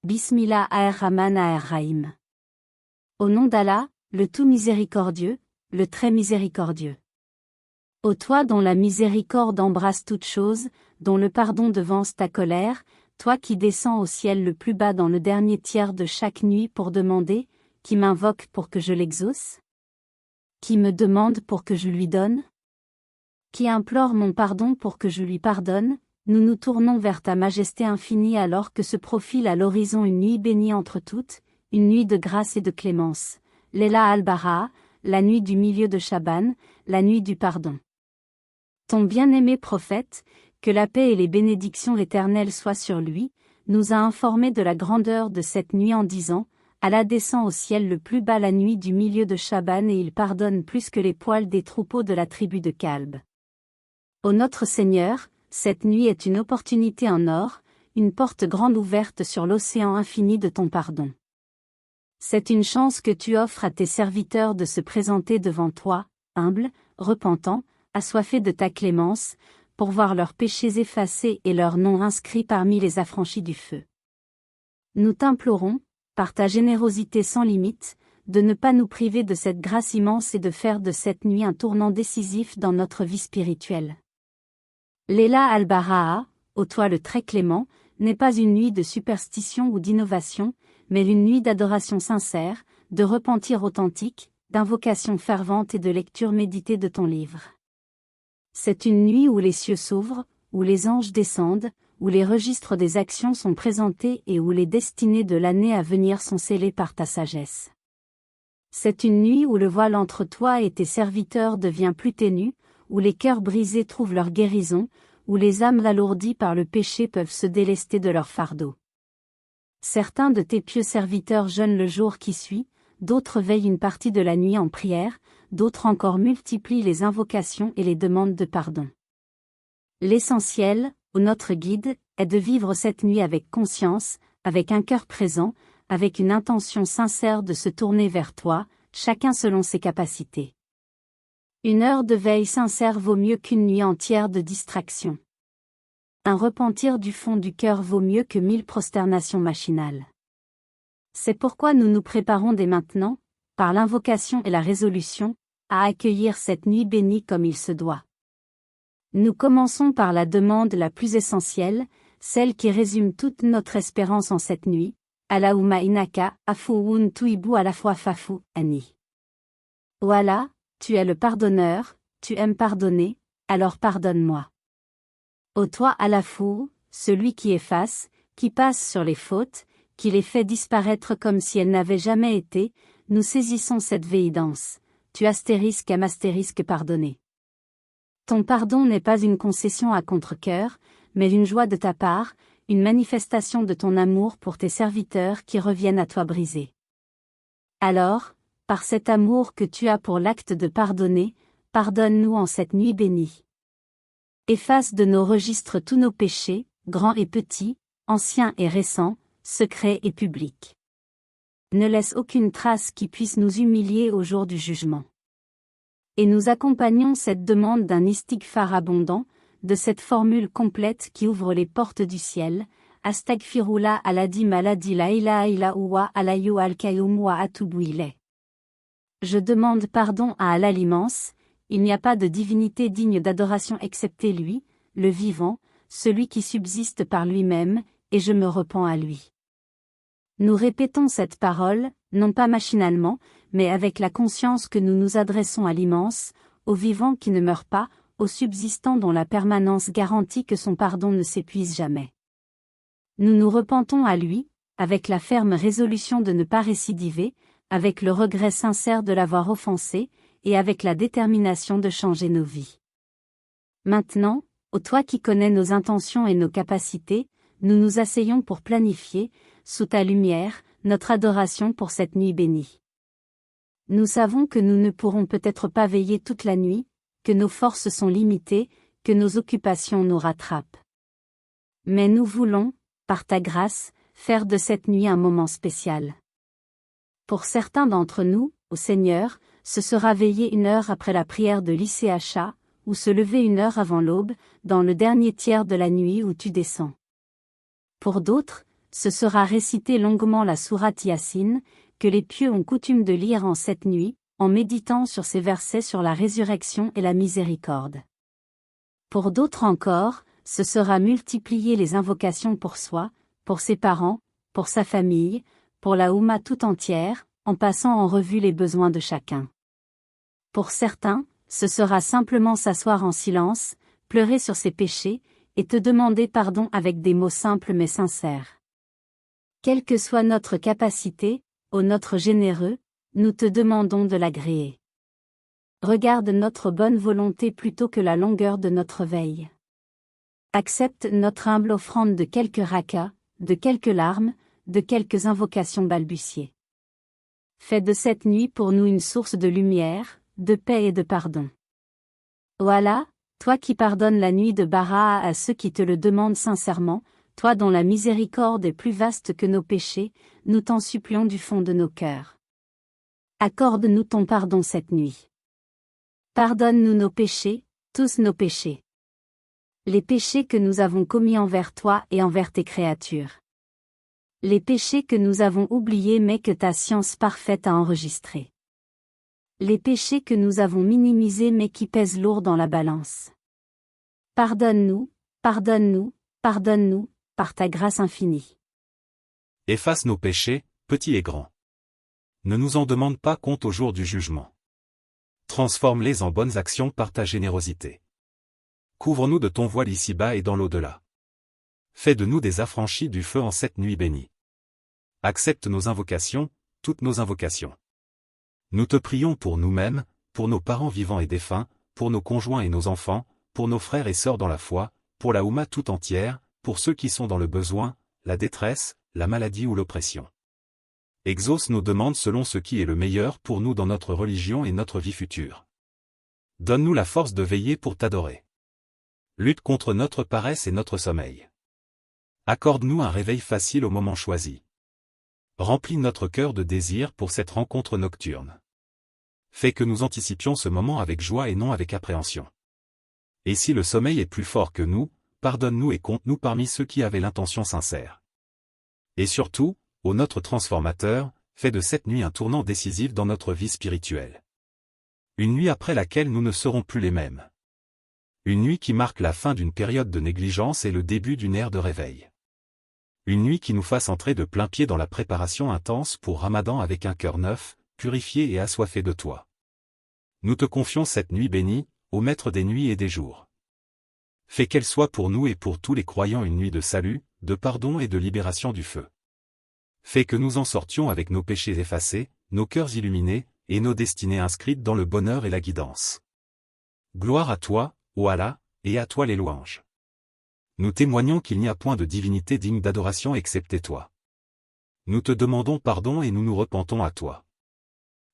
Bismillah ar-Rahman ar-Rahim. Au nom d'Allah, le tout miséricordieux, le très miséricordieux. Ô toi dont la miséricorde embrasse toute chose, dont le pardon devance ta colère, toi qui descends au ciel le plus bas dans le dernier tiers de chaque nuit pour demander, qui m'invoque pour que je l'exauce? Qui me demande pour que je lui donne? Qui implore mon pardon pour que je lui pardonne? Nous nous tournons vers ta majesté infinie alors que se profile à l'horizon une nuit bénie entre toutes, une nuit de grâce et de clémence. Layla al-Bara'a, la nuit du milieu de Chaban, la nuit du pardon. Ton bien-aimé prophète, que la paix et les bénédictions éternelles soient sur lui, nous a informé de la grandeur de cette nuit en disant, Allah descend au ciel le plus bas la nuit du milieu de Chaban et il pardonne plus que les poils des troupeaux de la tribu de Kalb. Ô notre Seigneur, cette nuit est une opportunité en or, une porte grande ouverte sur l'océan infini de ton pardon. C'est une chance que tu offres à tes serviteurs de se présenter devant toi, humbles, repentants, assoiffés de ta clémence, pour voir leurs péchés effacés et leurs noms inscrits parmi les affranchis du feu. Nous t'implorons, par ta générosité sans limite, de ne pas nous priver de cette grâce immense et de faire de cette nuit un tournant décisif dans notre vie spirituelle. Layla al-Bara'a, ô toi le très clément, n'est pas une nuit de superstition ou d'innovation, mais une nuit d'adoration sincère, de repentir authentique, d'invocation fervente et de lecture méditée de ton livre. C'est une nuit où les cieux s'ouvrent, où les anges descendent, où les registres des actions sont présentés et où les destinées de l'année à venir sont scellées par ta sagesse. C'est une nuit où le voile entre toi et tes serviteurs devient plus ténu, où les cœurs brisés trouvent leur guérison, où les âmes alourdies par le péché peuvent se délester de leur fardeau. Certains de tes pieux serviteurs jeûnent le jour qui suit, d'autres veillent une partie de la nuit en prière, d'autres encore multiplient les invocations et les demandes de pardon. L'essentiel, ô notre guide, est de vivre cette nuit avec conscience, avec un cœur présent, avec une intention sincère de se tourner vers toi, chacun selon ses capacités. Une heure de veille sincère vaut mieux qu'une nuit entière de distraction. Un repentir du fond du cœur vaut mieux que 1000 prosternations machinales. C'est pourquoi nous nous préparons dès maintenant, par l'invocation et la résolution, à accueillir cette nuit bénie comme il se doit. Nous commençons par la demande la plus essentielle, celle qui résume toute notre espérance en cette nuit, Allahumma innaka, afuwun tuibu à la fois fafu, ani. Ô Allah, tu es le pardonneur, tu aimes pardonner, alors pardonne-moi. Ô toi Alafou, celui qui efface, qui passe sur les fautes, qui les fait disparaître comme si elles n'avaient jamais été, nous saisissons cette véhidance, tu astérisque pardonner. Ton pardon n'est pas une concession à contre-cœur, mais une joie de ta part, une manifestation de ton amour pour tes serviteurs qui reviennent à toi brisés. Alors, par cet amour que tu as pour l'acte de pardonner, pardonne-nous en cette nuit bénie. Efface de nos registres tous nos péchés, grands et petits, anciens et récents, secrets et publics. Ne laisse aucune trace qui puisse nous humilier au jour du jugement. Et nous accompagnons cette demande d'un istighfar abondant, de cette formule complète qui ouvre les portes du ciel, Astaghfirullah aladim aladi la ilaha illa huwa alayyu al-qayyum wa atubu ilayh. Je demande pardon à Allah l'immense, il n'y a pas de divinité digne d'adoration excepté lui, le vivant, celui qui subsiste par lui-même, et je me repens à lui. Nous répétons cette parole, non pas machinalement, mais avec la conscience que nous nous adressons à l'immense, au vivant qui ne meurt pas, au subsistant dont la permanence garantit que son pardon ne s'épuise jamais. Nous nous repentons à lui, avec la ferme résolution de ne pas récidiver, avec le regret sincère de l'avoir offensé, et avec la détermination de changer nos vies. Maintenant, ô toi qui connais nos intentions et nos capacités, nous nous asseyons pour planifier, sous ta lumière, notre adoration pour cette nuit bénie. Nous savons que nous ne pourrons peut-être pas veiller toute la nuit, que nos forces sont limitées, que nos occupations nous rattrapent. Mais nous voulons, par ta grâce, faire de cette nuit un moment spécial. Pour certains d'entre nous, ô Seigneur, ce sera veiller 1 heure après la prière de l'ICHA, ou se lever 1 heure avant l'aube, dans le dernier tiers de la nuit où tu descends. Pour d'autres, ce sera réciter longuement la sourate Yassine, que les pieux ont coutume de lire en cette nuit, en méditant sur ces versets sur la résurrection et la miséricorde. Pour d'autres encore, ce sera multiplier les invocations pour soi, pour ses parents, pour sa famille, pour la Oumma tout entière, en passant en revue les besoins de chacun. Pour certains, ce sera simplement s'asseoir en silence, pleurer sur ses péchés, et te demander pardon avec des mots simples mais sincères. Quelle que soit notre capacité, ô notre généreux, nous te demandons de l'agréer. Regarde notre bonne volonté plutôt que la longueur de notre veille. Accepte notre humble offrande de quelques rakas, de quelques larmes, de quelques invocations balbutiées. Fais de cette nuit pour nous une source de lumière, de paix et de pardon. Ô Allah, toi qui pardonnes la nuit de Bara'a à ceux qui te le demandent sincèrement, toi dont la miséricorde est plus vaste que nos péchés, nous t'en supplions du fond de nos cœurs. Accorde-nous ton pardon cette nuit. Pardonne-nous nos péchés, tous nos péchés. Les péchés que nous avons commis envers toi et envers tes créatures. Les péchés que nous avons oubliés mais que ta science parfaite a enregistrés. Les péchés que nous avons minimisés mais qui pèsent lourd dans la balance. Pardonne-nous, pardonne-nous, pardonne-nous, par ta grâce infinie. Efface nos péchés, petits et grands. Ne nous en demande pas compte au jour du jugement. Transforme-les en bonnes actions par ta générosité. Couvre-nous de ton voile ici-bas et dans l'au-delà. Fais de nous des affranchis du feu en cette nuit bénie. Accepte nos invocations, toutes nos invocations. Nous te prions pour nous-mêmes, pour nos parents vivants et défunts, pour nos conjoints et nos enfants, pour nos frères et sœurs dans la foi, pour la Oumma tout entière, pour ceux qui sont dans le besoin, la détresse, la maladie ou l'oppression. Exauce nos demandes selon ce qui est le meilleur pour nous dans notre religion et notre vie future. Donne-nous la force de veiller pour t'adorer. Lutte contre notre paresse et notre sommeil. Accorde-nous un réveil facile au moment choisi. Remplis notre cœur de désir pour cette rencontre nocturne. Fais que nous anticipions ce moment avec joie et non avec appréhension. Et si le sommeil est plus fort que nous, pardonne-nous et compte-nous parmi ceux qui avaient l'intention sincère. Et surtout, ô notre transformateur, fais de cette nuit un tournant décisif dans notre vie spirituelle. Une nuit après laquelle nous ne serons plus les mêmes. Une nuit qui marque la fin d'une période de négligence et le début d'une ère de réveil. Une nuit qui nous fasse entrer de plein pied dans la préparation intense pour Ramadan avec un cœur neuf, purifié et assoiffé de toi. Nous te confions cette nuit bénie, au Maître des nuits et des jours. Fais qu'elle soit pour nous et pour tous les croyants une nuit de salut, de pardon et de libération du feu. Fais que nous en sortions avec nos péchés effacés, nos cœurs illuminés, et nos destinées inscrites dans le bonheur et la guidance. Gloire à toi, ô Allah, et à toi les louanges. Nous témoignons qu'il n'y a point de divinité digne d'adoration excepté toi. Nous te demandons pardon et nous nous repentons à toi.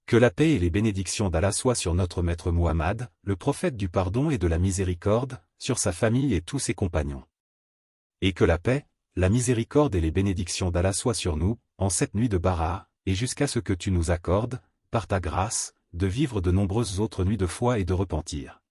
Que la paix et les bénédictions d'Allah soient sur notre maître Muhammad, le prophète du pardon et de la miséricorde, sur sa famille et tous ses compagnons. Et que la paix, la miséricorde et les bénédictions d'Allah soient sur nous, en cette nuit de Bara'a, et jusqu'à ce que tu nous accordes, par ta grâce, de vivre de nombreuses autres nuits de foi et de repentir.